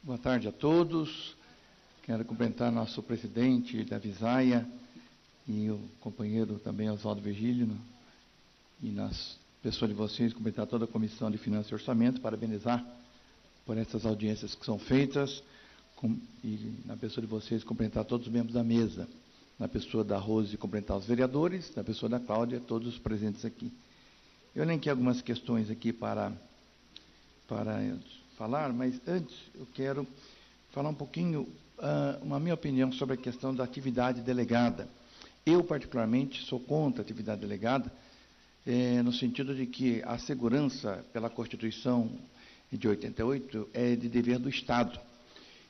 Boa tarde a todos. Quero cumprimentar nosso presidente da Visaia e o companheiro também Oswaldo Virgílio, e nas pessoas de vocês, cumprimentar toda a Comissão de Finanças e Orçamento, parabenizar por essas audiências que são feitas, e na pessoa de vocês, cumprimentar todos os membros da mesa, na pessoa da Rose, cumprimentar os vereadores, na pessoa da Cláudia, todos os presentes aqui. Eu elenquei algumas questões aqui para falar, mas antes eu quero falar um pouquinho, uma minha opinião sobre a questão da atividade delegada. Eu, particularmente, sou contra a atividade delegada, no sentido de que a segurança, pela Constituição de 88, é de dever do Estado.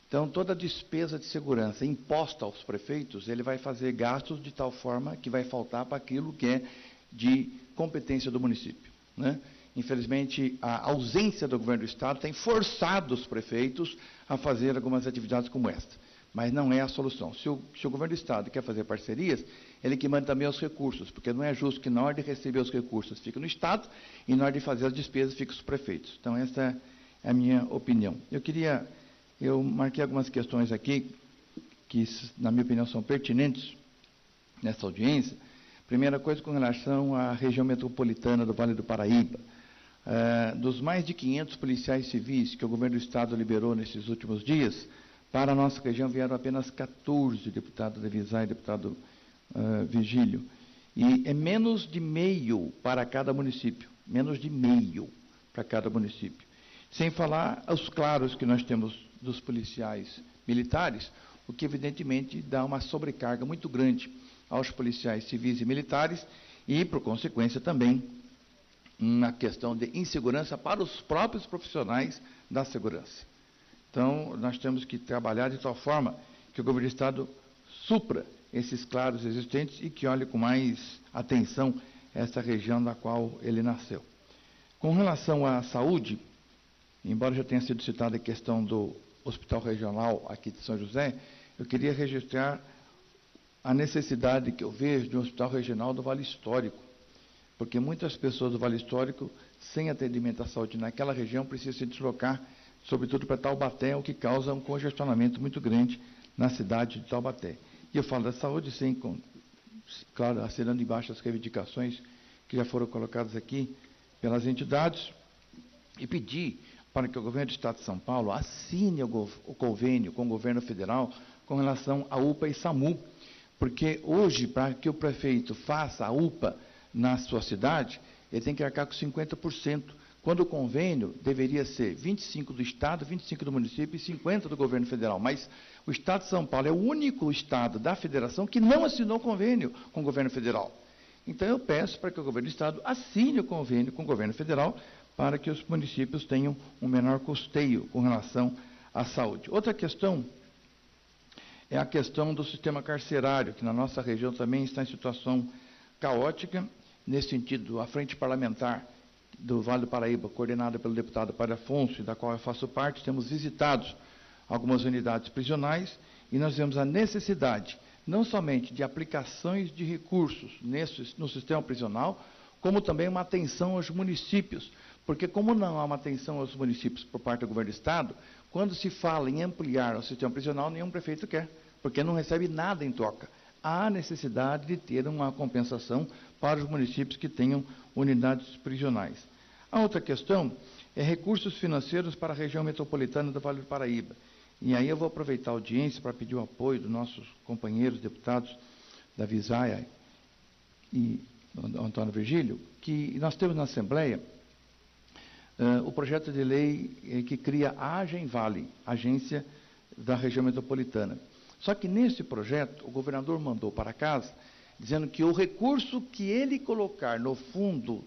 Então, toda despesa de segurança imposta aos prefeitos, ele vai fazer gastos de tal forma que vai faltar para aquilo que é de competência do município, né? Infelizmente, a ausência do governo do Estado tem forçado os prefeitos a fazer algumas atividades como esta, mas não é a solução. Se o governo do Estado quer fazer parcerias, ele que manda também os recursos, porque não é justo que na hora de receber os recursos fique no Estado e na hora de fazer as despesas fique os prefeitos. Então, essa é a minha opinião. Eu marquei algumas questões aqui que, na minha opinião, são pertinentes nessa audiência. Primeira coisa, com relação à região metropolitana do Vale do Paraíba. Dos mais de 500 policiais civis que o governo do Estado liberou nesses últimos dias, para a nossa região vieram apenas 14, deputado Devisay e deputado Virgílio. E é menos de meio para cada município, menos de meio para cada município. Sem falar os claros que nós temos dos policiais militares, o que evidentemente dá uma sobrecarga muito grande aos policiais civis e militares e, por consequência, também na questão de insegurança para os próprios profissionais da segurança. Então, nós temos que trabalhar de tal forma que o governo do Estado supra esses claros existentes e que olhe com mais atenção essa região da qual ele nasceu. Com relação à saúde, embora já tenha sido citada a questão do Hospital Regional aqui de São José, eu queria registrar a necessidade que eu vejo de um hospital regional do Vale Histórico, porque muitas pessoas do Vale Histórico, sem atendimento à saúde naquela região, precisam se deslocar, sobretudo para Taubaté, o que causa um congestionamento muito grande na cidade de Taubaté. E eu falo da saúde, sem, claro, assinando embaixo as reivindicações que já foram colocadas aqui pelas entidades, e pedir para que o governo do Estado de São Paulo assine o convênio com o governo federal com relação à UPA e SAMU, porque hoje, para que o prefeito faça a UPA na sua cidade, ele tem que arcar com 50%, quando o convênio deveria ser 25% do Estado, 25% do município e 50% do governo federal. Mas o Estado de São Paulo é o único Estado da Federação que não assinou convênio com o governo federal. Então, eu peço para que o governo do Estado assine o convênio com o governo federal para que os municípios tenham um menor custeio com relação à saúde. Outra questão é a questão do sistema carcerário, que na nossa região também está em situação caótica. Nesse sentido, a Frente Parlamentar do Vale do Paraíba, coordenada pelo deputado Padre Afonso, e da qual eu faço parte, temos visitado algumas unidades prisionais e nós vemos a necessidade, não somente de aplicações de recursos no sistema prisional, como também uma atenção aos municípios, porque como não há uma atenção aos municípios por parte do governo do Estado, quando se fala em ampliar o sistema prisional, nenhum prefeito quer, porque não recebe nada em troca. Há necessidade de ter uma compensação para os municípios que tenham unidades prisionais. A outra questão é recursos financeiros para a região metropolitana do Vale do Paraíba. E aí eu vou aproveitar a audiência para pedir o apoio dos nossos companheiros deputados da Visaia e do Antônio Virgílio, que nós temos na Assembleia o projeto de lei que cria a Agenvale, Agência da Região Metropolitana. Só que nesse projeto, o governador mandou para casa, dizendo que o recurso que ele colocar no fundo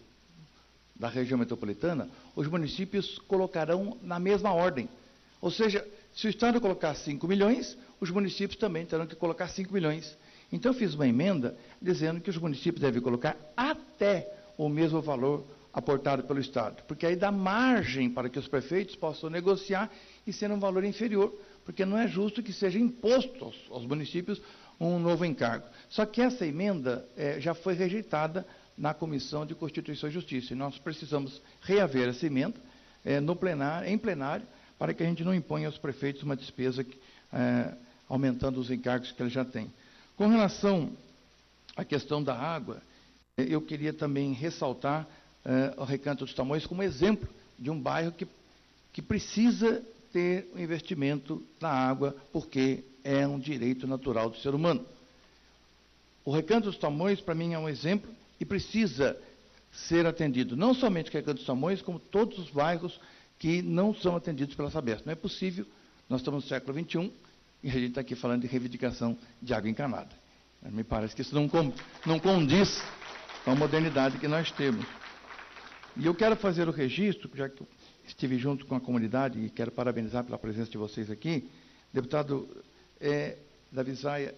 da região metropolitana, os municípios colocarão na mesma ordem. Ou seja, se o Estado colocar 5 milhões, os municípios também terão que colocar 5 milhões. Então, eu fiz uma emenda dizendo que os municípios devem colocar até o mesmo valor aportado pelo Estado, porque aí dá margem para que os prefeitos possam negociar e ser um valor inferior, porque não é justo que seja imposto aos municípios um novo encargo. Só que essa emenda já foi rejeitada na Comissão de Constituição e Justiça, e nós precisamos reaver essa emenda em plenário, para que a gente não imponha aos prefeitos uma despesa aumentando os encargos que eles já têm. Com relação à questão da água, eu queria também ressaltar o Recanto dos Tamoios como exemplo de um bairro que precisa ter um investimento na água, porque é um direito natural do ser humano. O Recanto dos Tamoios, para mim, é um exemplo e precisa ser atendido, não somente o Recanto dos Tamoios, como todos os bairros que não são atendidos pela Sabesp. Não é possível, nós estamos no século XXI e a gente está aqui falando de reivindicação de água encanada. Me parece que isso não condiz com a modernidade que nós temos. E eu quero fazer o registro, já que eu estive junto com a comunidade e quero parabenizar pela presença de vocês aqui. Deputado Davi Zaia,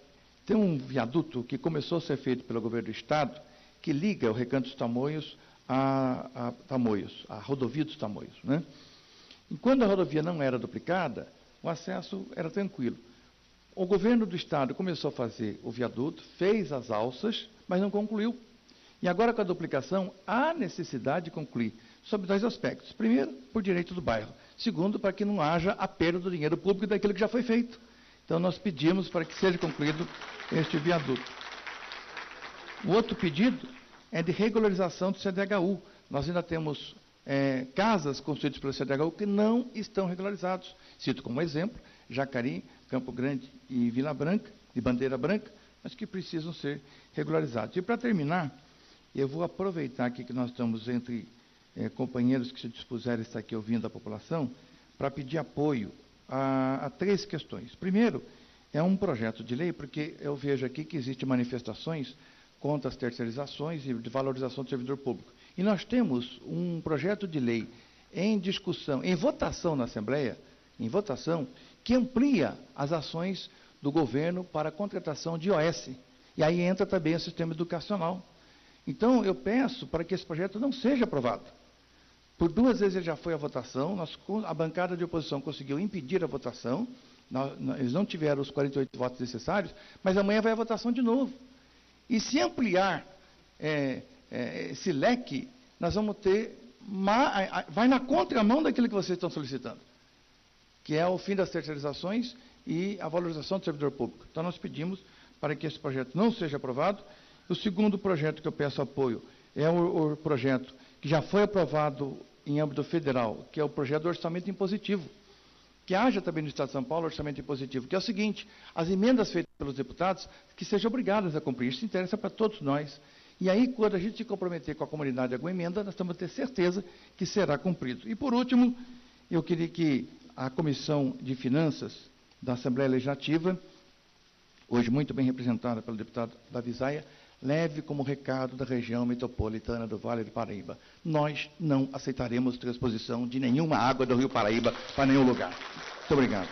tem um viaduto que começou a ser feito pelo governo do Estado, que liga o Recanto dos Tamoios a Tamoios, a rodovia dos Tamoios, né? E quando a rodovia não era duplicada, o acesso era tranquilo. O governo do Estado começou a fazer o viaduto, fez as alças, mas não concluiu. E agora, com a duplicação, há necessidade de concluir, sob dois aspectos. Primeiro, por direito do bairro. Segundo, para que não haja a perda do dinheiro público daquilo que já foi feito. Então, nós pedimos para que seja concluído este viaduto. O outro pedido é de regularização do CDHU. Nós ainda temos casas construídas pelo CDHU que não estão regularizados. Cito como exemplo, Jacarim, Campo Grande e Vila Branca, e Bandeira Branca, mas que precisam ser regularizados. E para terminar, eu vou aproveitar aqui que nós estamos entre companheiros que se dispuserem a estar aqui ouvindo a população, para pedir apoio a três questões. Primeiro, é um projeto de lei, porque eu vejo aqui que existem manifestações contra as terceirizações e de valorização do servidor público. E nós temos um projeto de lei em discussão, em votação na Assembleia, que amplia as ações do governo para a contratação de IOS. E aí entra também o sistema educacional. Então, eu peço para que esse projeto não seja aprovado. Por 2 vezes ele já foi à votação, a bancada de oposição conseguiu impedir a votação, eles não tiveram os 48 votos necessários, mas amanhã vai à votação de novo. E se ampliar esse leque, nós vamos ter, vai na contramão daquilo que vocês estão solicitando, que é o fim das terceirizações e a valorização do servidor público. Então, nós pedimos para que esse projeto não seja aprovado. O segundo projeto que eu peço apoio é o projeto que já foi aprovado em âmbito federal, que é o projeto do orçamento impositivo. Que haja também no Estado de São Paulo orçamento impositivo, que é o seguinte: as emendas feitas pelos deputados, que sejam obrigadas a cumprir. Isso interessa para todos nós. E aí, quando a gente se comprometer com a comunidade alguma emenda, nós estamos a ter certeza que será cumprido. E, por último, eu queria que a Comissão de Finanças da Assembleia Legislativa, hoje muito bem representada pelo deputado Davi Zaia, leve como recado da região metropolitana do Vale do Paraíba: nós não aceitaremos transposição de nenhuma água do Rio Paraíba para nenhum lugar. Muito obrigado.